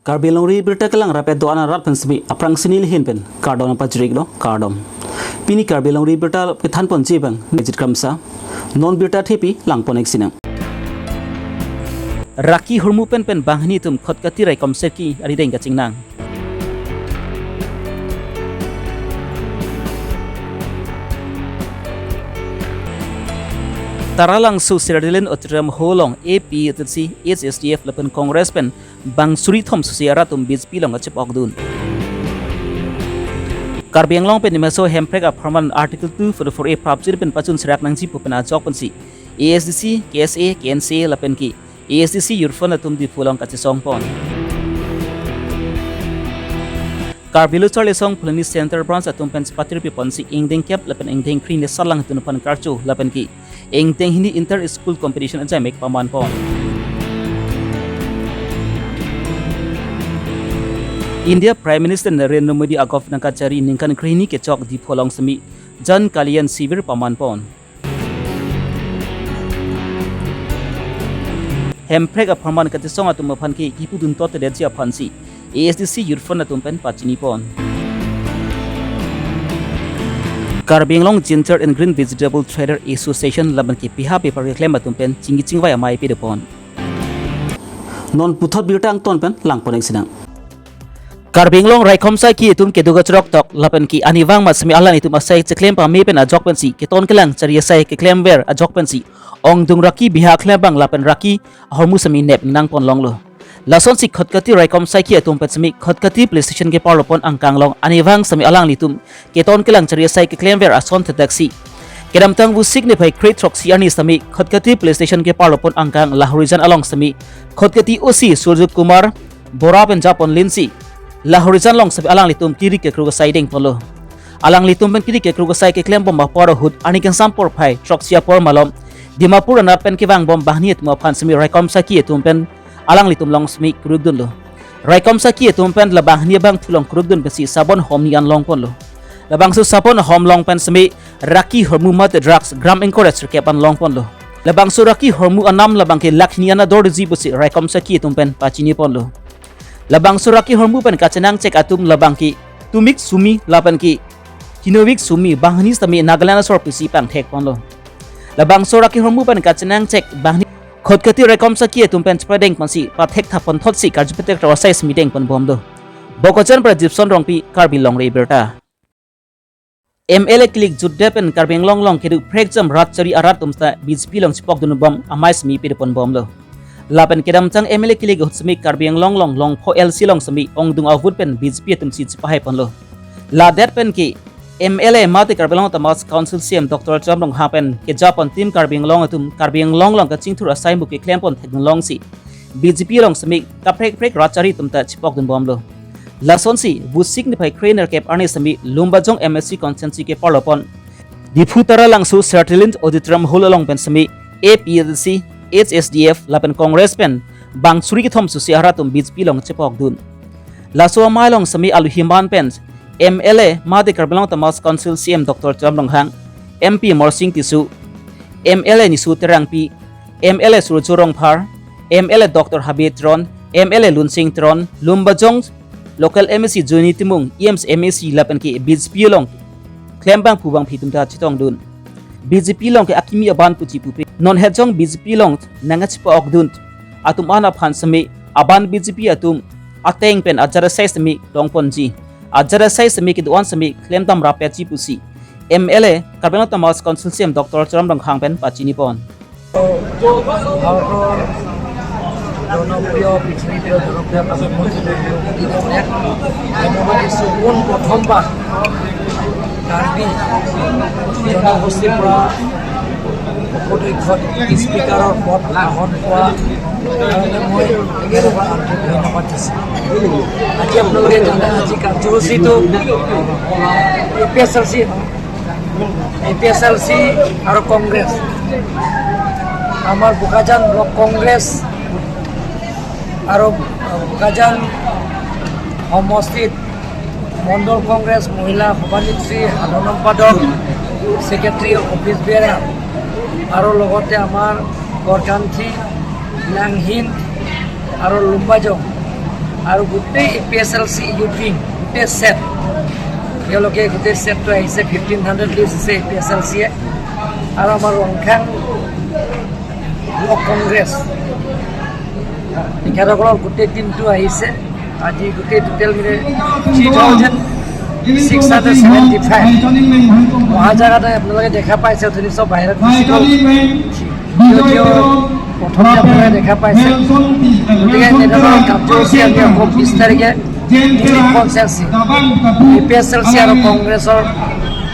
Karbi Longri Abirta kelang rapet doana rat pensemi aprang sinil hin pen kardon pajrik no kardom pini Karbi Longri Abirta kethan pon jibang nejit kamsa non birta thepi lang pon eksinang raki hormu pen banghni tum khotkati rai komseki ari deng kachingnang Taralang su Siradilen Otram Holong AP Tsi HSDF Lapan Congress pen Bang Suri Thom Susiara tum BJP long achip ogdun Karbi Long pen nimaso hemprek a permanent article 2 for the 4A prapjir pen pachun serak nangji pupen ajok pen si ASDC KSA KNC lapen ki ASDC yurfon atum di fulong kachisong pon Karbi Luchole song Pulani Center branch atum pen spatir pipon si ingdeng kep lapen ingdeng krin le salang tunupan karchu lapen ki Engteng hindi inter-school competition ajay make paman pon. India Prime Minister Narendra Modi agov nakachari ningkan krini ke chok di pholong semi Jan Kalian Sivir paman pon. Hemprek a paman katisong atum mapan ki kipudun tot deji apansi ASDC yurfon atum pen pachini pon. Karbi Long Ginger and Green Vegetable Trader Association laban ki piha paper reclaim atum pen chingi chingwai amai pe depon non puthot birtang ton pen lang pon eksinang Karbi Long rai khomsai ki atum ke duga chrok tok laban ki aniwang ma sami alan itum asai checlaim pa me pen ajok pen si ke ton kelang chari asai ke claim ber ajok pen si ong dung raki biha claim bang laban raki hormu sami nep nang pon long lo Lason si khotkati rai komsai ki atum petsami khotkati PlayStation ke parlopon angkang long aniwang sami alang litum keton kelang ceria sai ke claim ver ason tedaksi kedam tang bu signify create rock si ani sami khotkati PlayStation ke parlopon angkang la horizon along sami khotkati osi Surya Kumar Bora pen Japon Linsi la horizon long sami alang litum kiri ke kruga siding polo alang litum pen kiri ke kruga sai ke claim bom poro hud ani kan sampor phai truck sia por malom Dimapur na pen ke wang bom bahni et mo phan sami rai komsai ki atum pen alang litum long smi krugdun lo raikom saki etum pen labang ni bang thulong krugdun besi sabon hom nian long pon lo labang su sabon hom long pen smi raki hormu mat drugs gram encourage ke pan long pon lo labang su raki hormu anam labang ke lakhniana dor ji besi raikom saki etum pen pachini pon lo labang su raki hormu pen kachenang cek atum labang ki tumik sumi lapan ki kinovik sumi bahni sami nagalana sor pisi pang thek pon lo labang su raki hormu pen kachenang cek bahni khotkati rekom saki atum pen spreading pansi pathek thapon thotsi karjupetek rawasais meeting pon bomdo bokochan prajipson rongpi Karbi Longri Abirta MLA klik judde pen Karbi long kedu prexam ratchari arat tumsta BJP long chipok dun bom amais mi pir pon bomdo lapen kedam chang MLA klik hutsmi Karbi long pho LC long sami ongdung avut pen BJP tum si chipai pon lo la that pen ki MLA mati Karbi Long Tamas Council CM Dr. Jamrong happen ke Japan team Karbi Long atum Karbi Long ka chingthur asai mu ke claim pon thek long si BJP long sami ka prek rachari tumta chipok dun bomlo lason si bu signify trainer cap arni sami lumbajong MSC consensi ke parlopon difutara lang su Sertilint auditorium hall long pen sami APLC HSDF lapen Congress pen bang suri ki thom su si haratum BJP long chipok dun laso mai long sami aluhiman pen MLA Madi Karbi Long Tamas Council CM Dr. Jamrong Hang MP Morsing Tisu MLA Nisu Terangpi MLA Surjurong Par MLA Dr. Habib Tron MLA Lunsing Tron Lumbajong Local MSC Juni Timung EMS MSC Lapan ki BJP long Klembang Pubang Pitumta Chitong Dun BJP long ke Akimi Aban Puchi Pupi Non Hejong BJP long Nangachipa Ogdun Atum Anap Hansami Aban BJP atum Ateng Pen Ajara Sesami Long Ponji Ajara sai semi ki duan semi claim tam rapya chi pusi MLA Karbi Long Tamas Council CM Dr. Jamrong Hang pen pachini pon dono priyo pichli priyo dono priyo প্রধানমন্ত্রী সুবন প্রথমবার কার্বি জনগোষ্ঠীৰ পৰা স্পিকাৰৰ পদ গ্ৰহণ কৰা মই ধন্যবাদ দিছোঁ আজি আপোনালোকে জানে আজি কাৰ্যসূচীটো APSLC আৰু কংগ্ৰেছ আমাৰ বোকাজান ব্লক কংগ্ৰেছ আৰু বোকাজান সমষ্টিত মণ্ডল কংগ্ৰেছ মহিলা সভানেত্ৰী সাধাৰণ সম্পাদক সেক্ৰেটাৰী অফিচ বেয়াৰ আৰু লগতে আমাৰ গড়কান্থী লাংহিন আৰু লুম্বাজং আৰু গোটেই APSLC ইউটিং গোটেই সেট তেওঁলোকে গোটেই সেটটো আহিছে 1500 লিষ্ট আছে APSLCয়ে আৰু আমাৰ ৰংখাং ব্লক কংগ্ৰেছ তেখেতসকলৰ গোটেই টিমটো আহিছে আজি গোটেই টোটেল মিলে 3675 অহা জায়গাতে আপোনালোকে দেখা পাইছে অথনি চব বাহিৰত প্ৰথমে আপোনালোকে দেখা পাইছে গতিকে এনেধৰণৰ কাৰ্যসূচী আমি আকৌ 20 তাৰিখে APSLC আৰু কংগ্ৰেছৰ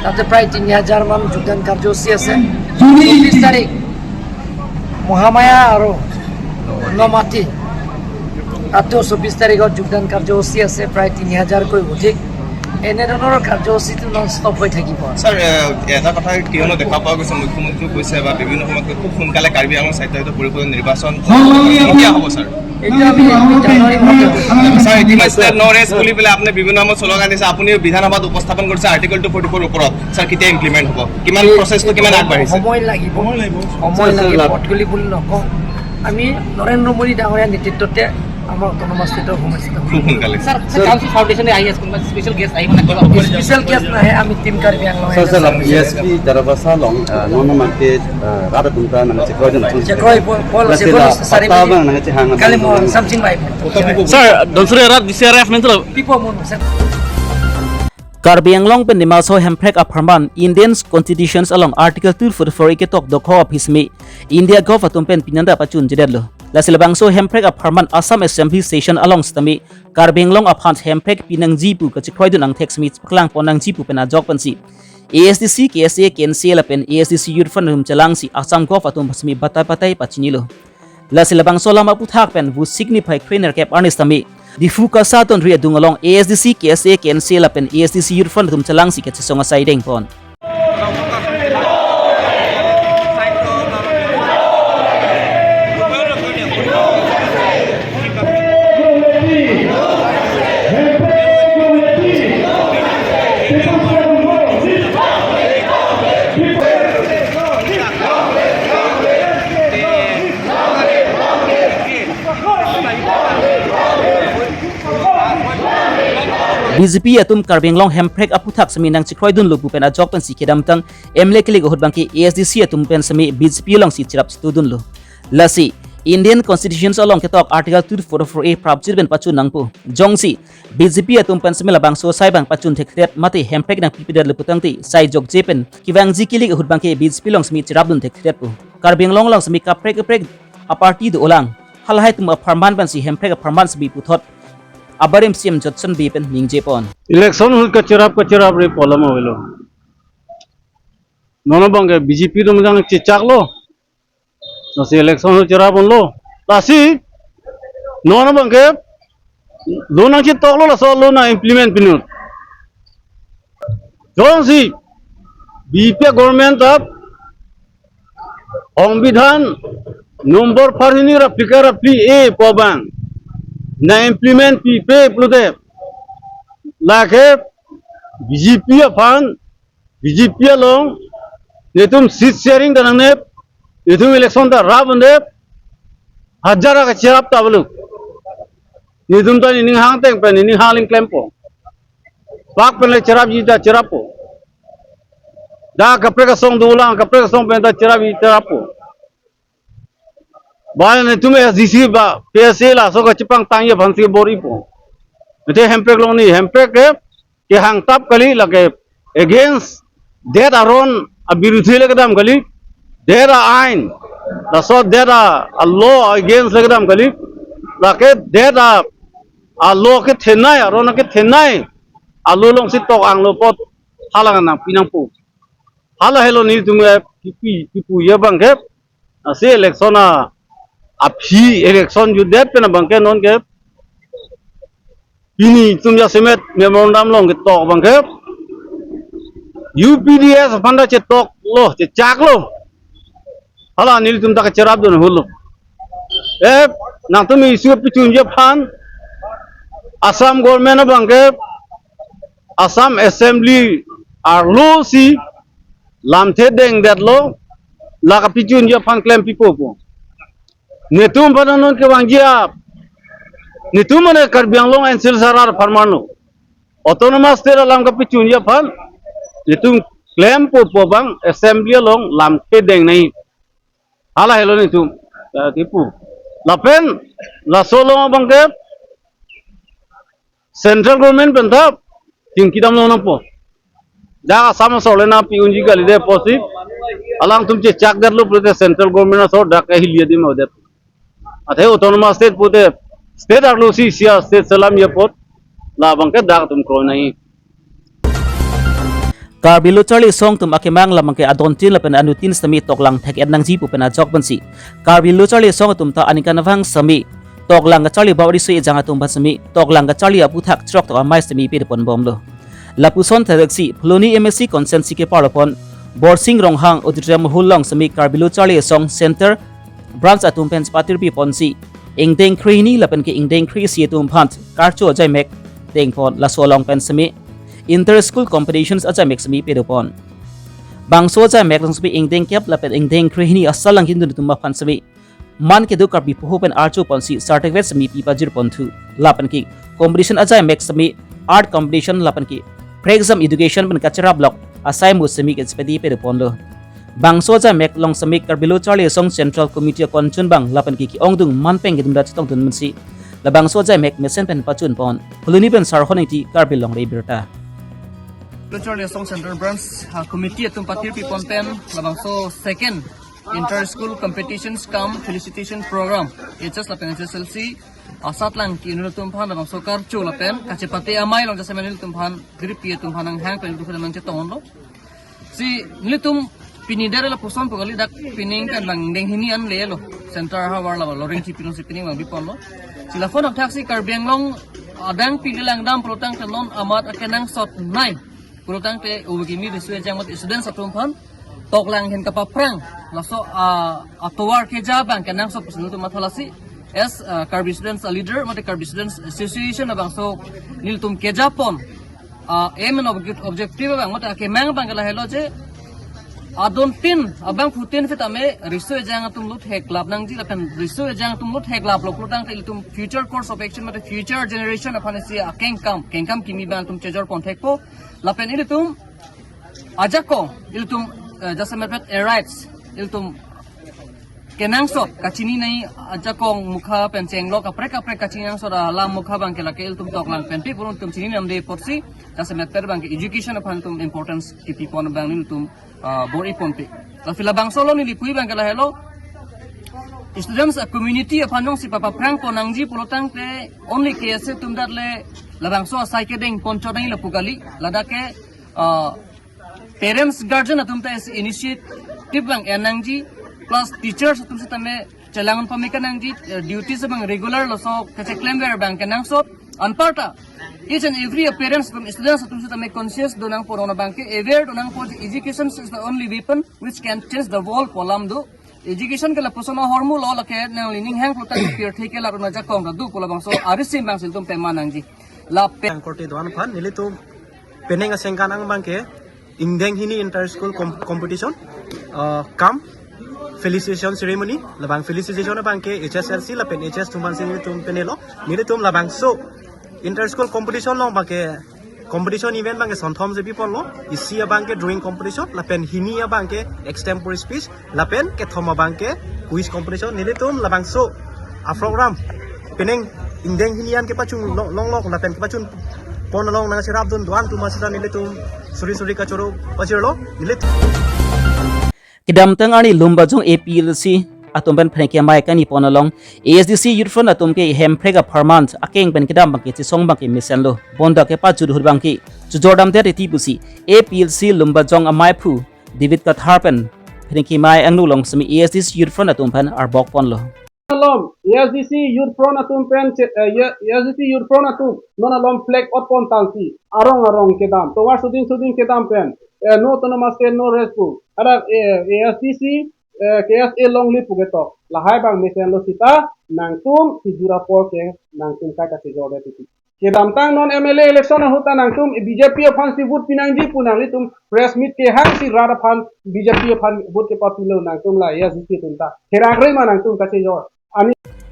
তাতে প্ৰায় 3000 মান যোগদান কাৰ্যসূচী আছে 24 তাৰিখ মহামায়া আৰু নমাটি তাতো 24 তাৰিখত যোগদান কাৰ্যসূচী আছে প্ৰায় 3000কৈ অধিক এনেধৰণৰ কাৰ্যসূচীটো নন ষ্টপ হৈ থাকিব স্যাৰ এটা কথা কিয়নো দেখা পোৱা গৈছে মুখ্যমন্ত্ৰীয়ে কৈছে বা বিভিন্ন সময়ত খুব সোনকালে কাৰ্বি আংলং স্বায়ত্তশাসিত পৰিষদৰ নিৰ্বাচন কেতিয়া হ'ব স্যাৰ এইটো আমি জানুৱাৰী মাহত স্যাৰ ইতিমধ্যে নৰেজ বুলি পেলাই আপুনি বিভিন্ন সময়ত শ্লোগান দিছে আপুনি বিধানসভাত উপস্থাপন কৰিছে আৰ্টিকল 244 ওপৰত স্যাৰ কেতিয়া ইমপ্লিমেণ্ট হ'ব কিমান প্ৰচেছটো কিমান আগবাঢ়িছে সময় লাগিব পটকলি বুলি নকওঁ আমি নৰেন্দ্ৰ মোদী ডাঙৰীয়াৰ নেতৃত্বতে আমাৰ অট'নমাছ ষ্টেটৰ সমস্যা খুব সোনকালে কাউন্সিল ফাউন্ডেশনে আই আছে কোনোবা স্পেশাল গেস্ট আহিব না স্পেশাল কেছ নাহে আমি team Karbi Anglong ESP darabasa long nono market rada tunta nang chekroi dun চেক্ৰই পল চেক্ৰই pataba nang hang কালি মই সামথিং বাই স্যার দলসরে রাত বিসিআরএফ মেন্টাল পিপো মনো Karbi Anglong pen nimaso hemprek apharman Indians constitutions along article 244 iketok dokho of his me India gov atum pen pinanda pachun jedelo la silbangso hemprek apharman Assam Assembly station along stami Karbi Anglong aphan hemprek pinang jipu ka chikhoi dun ang text meet paklang ponang jipu pen ajok pansi ASDC KSA KNCL pen ASDC youth fund hum chalang si Assam gov atum basmi batai batai pachinilo la silbangso lama puthak pen bu signify trainer cap arnistami Difu kasa ton ria dungalong ASDC KSA KNCL pen ASDC youth fund tum chalang si ketsonga siding pon BJP atum Karbi Anglong hemprek aputhak sami nang chikroi dun lupu pen ajok pen sikidam tang emle kili gohut bangki ASDC atum pen sami BJP long si chirap studun lu lasi Indian constitutions along ketok article 244A prabjir ben pachun nangpu jongsi BJP atum pen sami labang so sai bang pachun thekret mate hemprek nang pipidar luputang ti sai jok jepen kiwang ji kili gohut bangki BJP long sami chirap dun thekret pu Karbi Anglong long sami kaprek a party du olang halhai tum apharman ban si hemprek apharman sbi puthot abarim sim jotson bi pen ningje pon election hul kacharap re polam hoilo nono bange BJP ro mjang chichaklo no se election hul charap onlo tasi nono bange lona chi toklo la so lona implement pinut jonsi BP government of সংবিধান নম্বর ফারিনি রাপ্লিকার আপলি এ পবাং na implement pp plude lake BJP afan BJP along netum seat sharing danane netum election da rabande hajara ka chirap tablu netum ta ni hang teng pe ni haling klempo pak pe le chirap ji da chirapo da kapre ka song dulang kapre ka song pe da chirap ji chirapo Bahaya ni tu SDC ba PSA lah so kecipang tangye bangsi bori po. Itu hemprek long ni hemprek ke hang tap kali lagi against that aron abiruthi lagi dam kali that ain la so that a law against lagi dam kali lagi that a law ke thenai aron ke thenai alu long si tok ang lo pot halangan nang pinang po. Halah hello ni tu kipu ye bang ke asi election api election judet pena bangke non ke ini tumja semet memorandum long ke tok bangke UPDS panda cetok lo cecak lo hala nil tum tak cerap don hulu nang tum isu pitunje phan Assam government bangke Assam Assembly arlo si lamthe deng dat lo la ka pitunje phan claim pipo po netum pananon ke wangjia ni tu mana Karbi Longri and Silsarar Farmano autonomous state alam ka pichunya fan ni tu claim po bang assembly long lam ke deng nai hala hello ni tu tipu lapen la solo bang ke central government benda tingkidam lo na po jaga sama sole na pi unji kali de posi alang tumche chak dar lo pute central government na so dak hilia di mo de athe autonomous state pute state arlo si sia state salam ye pot la bang ke dak tum ko nai Karbi lu Charlie song tum akimang lamang ke adontin lapen anutin sami toklang thek ednang jipu pena jok bansi Karbi lu Charlie song tum ta anikan vang sami toklang ga Charlie bawri sui janga tum basami toklang ga Charlie apu thak chok to mai sami pi pon bom lo lapuson thadaksi ploni MSc consensi ke parapon borsing ronghang auditorium hulong sami Karbi lu Charlie song center branch atum pen spatir pi ponsi ingdeng khrini lapen ke ingdeng khri si tum phant karcho jai mek teng pon la solong pen sami inter-school competitions aja mek semi pedopon bangso aja mek lang semi ingdeng kep lapet ingdeng krihini asalang hindu tumma phan semi man ke du karbi puhupen archu ponsi certificate semi pipa jir pontu lapan ki competition aja mek semi art competition lapan ki pre-exam education pen kachara block asai mu semi ke spedi pedopon lo bangso aja mek long semi karbilo Charlie song central committee konchun bang lapan ki ongdung manpeng ke dumda chitong tun munsi la bangso aja mek mesen pen pachun pon phuluni pen sarhoniti Karbi Longri Abirta Charlie Song Center Branch Committee atum patir pi ponten labang so second inter school competitions come felicitation program HS lapen SSLC asat lang ki inu tum phan labang so karchu lapen kachepati amai long jasa menil tum phan grip pi tum phan ang hang pen du phan che tong lo si nilitum pinidare la puson pogali dak pining kan lang deng hini an le lo center ha war la loring chi pinong si pining lang bipon lo sila phone of taxi Karbiang Long adang pilang dam protang tenon amat akenang sot 9 Purutang te ubagimi riswe jamot student sa tumpan tok lang hen kapaprang laso atowar ke jabang kanang so pusuno mathalasi as Karbi students a leader mate Karbi students association abang so niltum ke japon aim and objective bang mate ke mang bang kala hello je adon tin abang putin fitame riswe jang tum lut he club nang ji lakan riswe jang tum lut he club lo purutang te iltum future course of action mate future generation aphanesi kengkam kimi bang tum chejor contact po lapen ilitum ajako ilitum jasa mepet rights ilitum kenangsot kachini nai ajakong mukha penceng lo kapre kachini nang soda la mukha bang kela ke ilitum toklang penpi purun tum chini namde porsi jasa mepet bang education aphan tum importance ipi pon bang ilitum bori ponpi la fila bang solo ni lipui bang kela hello students community aphanong si papa prang ponangji pulotang te only case tum darle labang so asai ke deng poncho deng lapugali ladake parents guardian atum ta initiative bang enangji plus teachers atum se tame chalangan pamikan nangji duties bang regular loso kache claim bang kenang so anparta each and every parents from students atum se tame conscious donang porona bang ke aware donang for education is the only weapon which can change the world polam do education ke la pusono hormu lo la ke na lining hang protect peer theke la na jakong da du pola bang so arisim bang siltum pemanangji la Yang korte doan fan nili tu peneng asengkan ang bangke indeng hini inter school competition kam felicitation ceremony labang felicitation bangke HSLC la pen HS tuman sini tum penelo nili tum labang so inter school competition long bangke competition event bangke sonthom je people lo isia bangke drawing competition la pen hini bangke extempore speech la pen ke thoma bangke quiz competition nili tum labang so a program peneng indeng hinian ke pachung long lapen ke pachun pon long nang sirap dun duan tu masira nilitum suri ka choro pachirlo nilit Kidam tang ani lumba jong APLC atum ben phrekia mai kani ponalong ASDC youth front atum ke hemprega permanent akeng ben kidam bang ke song bang ke mission lo bonda ke pa jur bang ki jordam te ti busi APLC lumba jong amai phu David ka tharpen phrekia mai angnu long sami ASDC youth front atum phan arbok pon lo Alom, SDC youth front atum pen SDC youth front atum non alom flag otpon talsi arong kedam to war sudin kedam pen no autonomous state no rescue ada SDC KSA long lip pugeto la hai bang mesen lo sita nangtum tijura por ke nangtum ka si jode titi kedam tang non MLA election hota nangtum BJP fan si vote pinangji punang litum press meet ke hang si rada fan BJP fan vote ke papilo nangtum la SDC tunta keragre ma nangtum ka si jor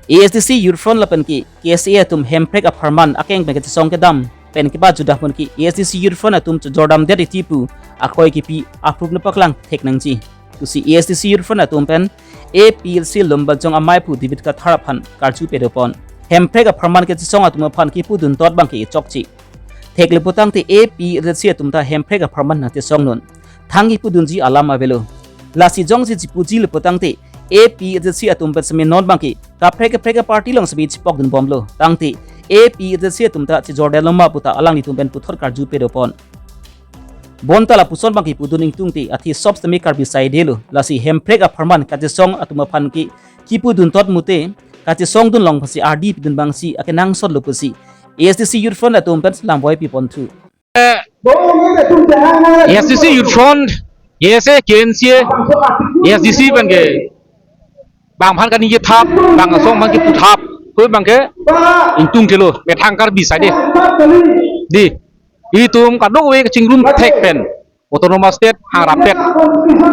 ASDC Youth Front lapan ki KSA atum hemprek a farman akeng pen ke song ke dam pen ki ba judah pun ki ASDC Youth Front atum jordam de tipu akoi ki pi approve na paklang thek nang chi tu si ASDC Youth Front atum pen APLC lomba jong amai pu dibit ka tharaphan karchu pedopon hemprek a farman ke song atum phan ki pu dun tot bang ki chok chi thek le putang te APLC atum ta hemprek a farman na te song non thangi pu dun ji alam avelo lasi jong ji puji le putang te APLC atum pen semi non bang ki ka prek party long sabi chipok dun bomlo tangti APLC atum ta chi jordan lomba puta alang ni tum pen puthor karju pedopon bontala puson bang ki puduning tungti athi sobs temi karbi sai delu lasi hemprek a farman ka je song atuma phan ki kipu dun tot mute ka je song dun long phasi RD dun bang si akenang sot lopusi ASDC Youth Front atum pen lamboy pi pon thu ASDC Youth Front ASA KNC ASDC ban ke bang phan kan ni thap bang song bang ki puthap koi bang ke intung thelo be thang Karbi sai de di itum kadok we chingrum thek pen autonomous state hang rapet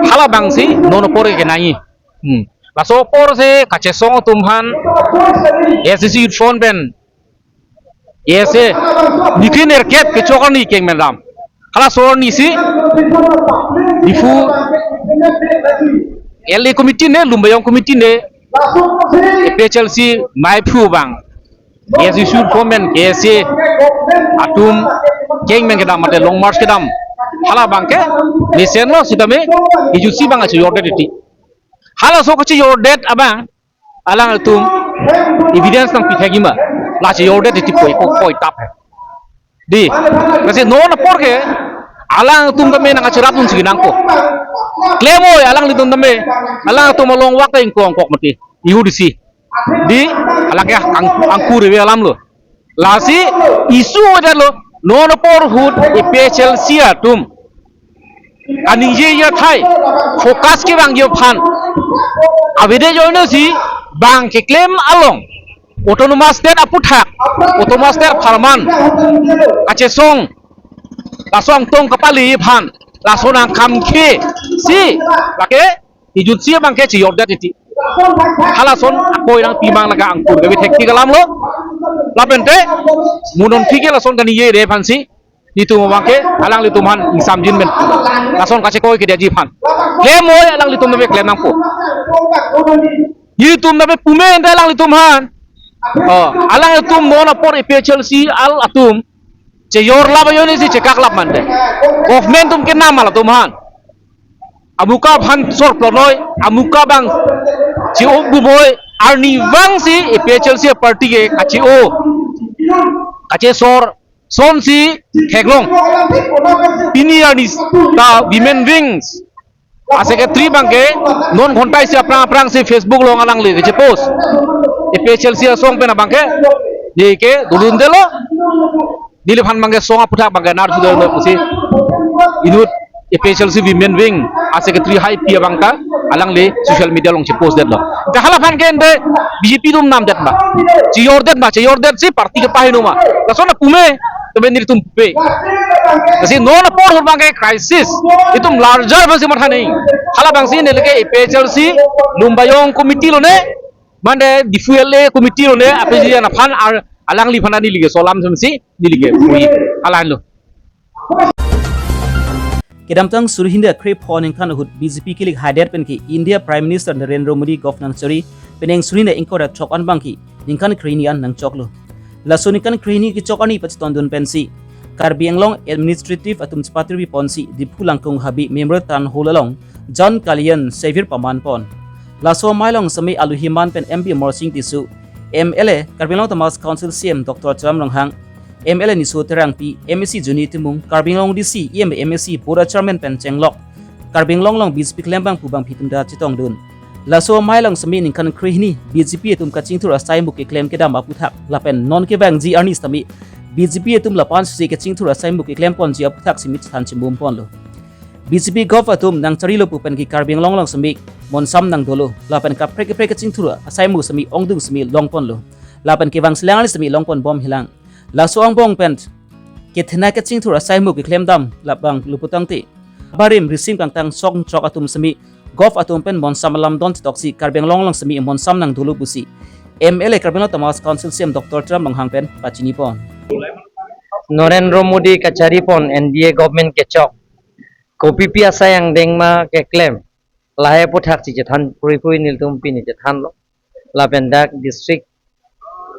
hala bang si nono pore ke nai la so por se kache song tum han ASDC Youth Front pen ASA nikin erket ke chokani keng men ram hala so ni si difu LA committee ne lumbayong committee ne PHLC mai phu bang ASDC Youth Front men KSA atum keng men kedam mate long march kedam hala bang ke listen lo sidame ijusi bang achu yordet iti hala so kachi yordet abang alang atum evidence nang pithagima la chi yordet iti koi tap di kasi no na porke alang atum kame nang achurat nun siginang ko claim oy alang litum tame alang atum long wak teng kong kok mati iudisi di alang ya angkur we alam lo lasi isu ada lo non por hut PHLC atum anije ya thai focus ke bang yo phan avide joino si bang ke claim along autonomous state aputhak autonomous state farman ache song lasong tong kapali phan lasonang khamkhe si lake ijut si bang ke chi yordat iti hala son akoi nang pimang laga angkur gabi thekti kalam lo lapente munon thike lason kani ye re phansi itu mangke alang lituman isam jin men lason kache koi ke dia phan claim moy alang litum me claim nang po yitum me pume ende alang litum han alang litum mona por PHLC al atum che yor lab yoni si che kak lab mande government tum ke nam ala tum han amuka phan sor plonoy amuka bang chi o bumoy arni wang si PHLC party ke kachi o kache sor son si kheglong pini arni ta women wings ase ke tri bang ke non ghontai si apna aprang si Facebook long alang le che post PHLC song pe na bang ke de ke dulun delo dile phan bang ke song aputha bang ke nar judo no pusi inut PHLC women wing ase ke tri hai pia bang ka alang le social media long che post det lo ka hala phan ke ende BJP dum nam det ba chi yor det si party ke pahinu ma ka so na pume to benir tum pe kasi no na por bang ke crisis itum larger bang si matha nei hala bang si ne le ke PHLC lumbayong committee lo ne mande difuele committee lo ne apeji na phan ar alang li phana ni lige solam si ni lige pui alan lo kedamtang surhinda krep phoning khan hut BJP kilik haider pen ki India Prime Minister Narendra Modi governor chori peneng surhinda inkora chokan bangki ningkan krinian nang choklo lasonikan krini ki chokani pach tondun pensi Karbi administrative atum chpatri bi ponsi dipulangkong habi member tan holalong John Kalian Sevir paman pon laso mailong sami aluhiman pen MP Morsing tisu MLA Karbi Tamas Council CM Dr. Cham Longhang MLA ni so terang pi MSC Juni Timung Karbi DC MSC Board Chairman pen Chenglok Karbi Long BJP klembang pubang phitumda chitong dun laso mailong sami ningkan krihni BJP atum kaching thura sai muki claim ke dam aputhak lapen non ke bang ji arnis tami BJP atum lapan si kaching thura sai muki claim pon ji aputhak simit than chimbum pon lo BJP gov atum nang charilo pupen ki Karbi long sami monsam nang dolo lapen ka prek kaching thura sai mu sami ongdung sami long pon lo lapen ke wang slang sami long pon bom hilang laso ang bong pen ke thena kaching thura sai muki claim dam labang luputang ti barim receive kang tang song chok atum sami gov atum pen monsam lam don toksi Karbi long sami monsam nang dolo busi MLA Karbi Long Thomas Council CM Dr. Tram Longhang pen pachini pon Narendra Modi kachari pon NDA government ke chok kopi pi asa yang dengma ke claim lahe pothak chi jethan puri puri niltum pini jethan lo la pendak district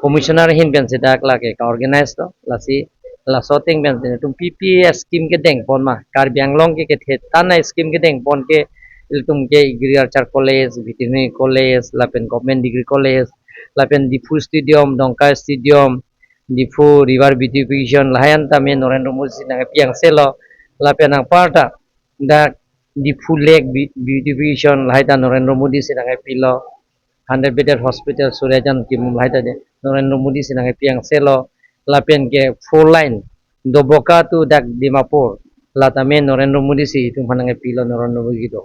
commissioner hin ben sedak la ke organize to la si la sorting ben tum PPS scheme ke deng pon ma Karbi Anglong ke thetana scheme ke deng pon ke iltum ke agriculture college veterinary college la pen government degree college la pen difu stadium dongka stadium difu river beautification lahan tame Narendra Modi nang piang selo la pen ang parta da difu lake beautification lahan Narendra Modi sinang pilo 100 bedded hospital Suryajan kimum lahan de Narendra Modi sinang piang selo la pen ke 4 line doboka tu dak Dimapur la tame Narendra Modi si tum hanang pilo Narendra Modi do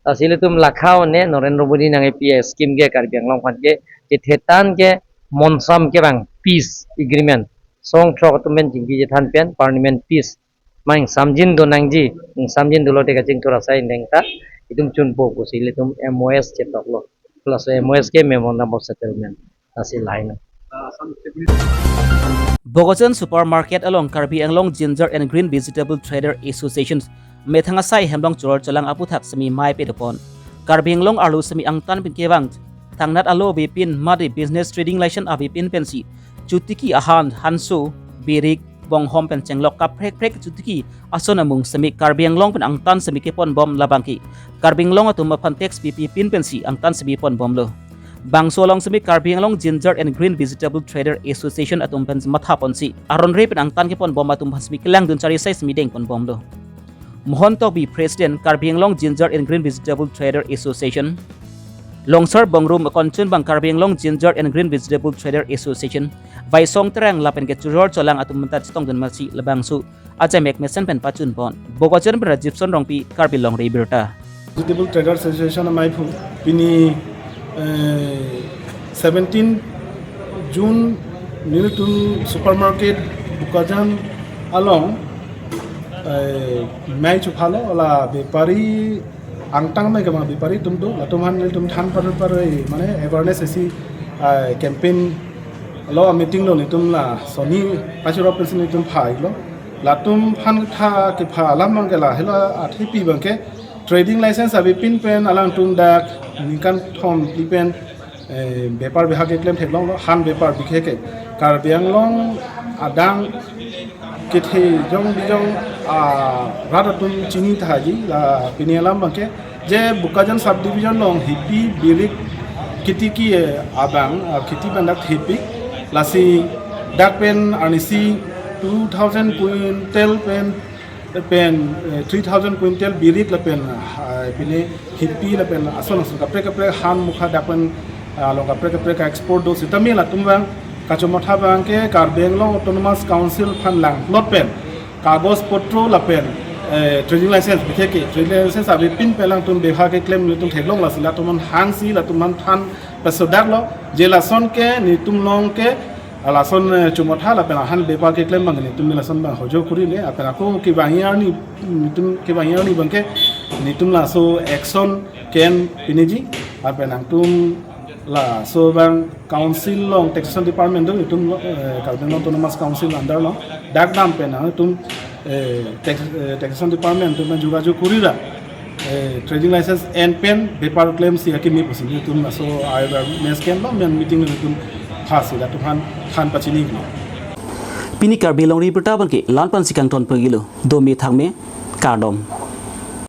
asile tum lakhao ne Narendra Modi nang pi scheme ke Karbi Anglong phan ke thetan ke monsam ke bang peace agreement song thok tumen jinggi je than pen parliament peace mang samjin do nangji samjin do lote ka jing tora sai nengta itum chun po ko sile tum MOS chetok lo plus MOS ke memorandum of settlement asil line Bogojan Supermarket along Karbi Anglong Ginger and Green Vegetable Trader Association methanga sai hemlong chor chalang aputhak semi mai pe dopon Karbi Anglong arlu semi angtan pin kewang tangnat alo bipin madi business trading license abipin pensi chutiki ahan hansu birik bong hom pen chenglok ka prek prek chutiki ason amung semi Karbi Anglong pen angtan semi kepon bom labangki Karbi Anglong atum pantex pp pin pensi angtan semi pon bom lo bangso long semi Karbi Anglong Ginger and Green Vegetable Trader Association atum pen matha ponsi aron re pen angtan kepon bom atum semi kelang dun cari sai semi deng pon bom lo Mohontok bi President Karbi Anglong Ginger and Green Vegetable Trader Association Longsar Bangrum Konchun Bang Karbi Anglong Ginger and Green Vegetable Trader Association Vai Song Terang Lapen ke Churor Cholang atum mentat stong dan masi lebangsu Ajay mek mesen pen pachun pon Bogojan Berajipson Rongpi Karbi Longri Abirta Vegetable Trader Association mai phu pini 17 June Niltum Supermarket Bogojan along mai chu phalo la bepari angtang mai kama bepari tum do la tumhan tum than par mane awareness esi campaign lo meeting lo ni tum la soni pachuro person tum phai lo la tum phan tha ke pha lam mang ke la hela athi pi bang ke trading license abi pin pen alang tum dak nikan thom pi pen bepar beha ke claim theklong lo han bepar bikhe ke Karbi Anglong adang kithe jong bijong radatun chini thaji la pinialam bangke je Bogojan sub division long hipi birik kiti ki abang kiti bandak hipi lasi dak pen anisi 2000 quintal pen 3000 quintal birik la pen pine hipi la pen ason kapre han mukha dak pen lo kapre export do sitami la tumbang kachomotha bangke Karbi Anglong Autonomous Council phan lang not pen kagos potro la pen trading license bitheke trading license abi pin pelang tum beha ke claim tum thelong la sila tum hang si la tum than pasodak lo je la son ke ni tum long ke ala son chumotha la pen han bepa ke claim mang ni tum la son ba hojo kuri le apena ko ki bahia ni tum ke bahia ni bangke ni tum la so action ken piniji apena tum la so bang council long taxation department do tum Karbi Anglong Autonomous Council under long dak dam pen tum taxation department tum juga kurira trading license and pen bepar claim si akimi posin tum so I mes ken lo men meeting tum phasi da tum han pachini Pini Karbi Longri Abirta banki lan pan sikang ton pagilo do mi thangme kardom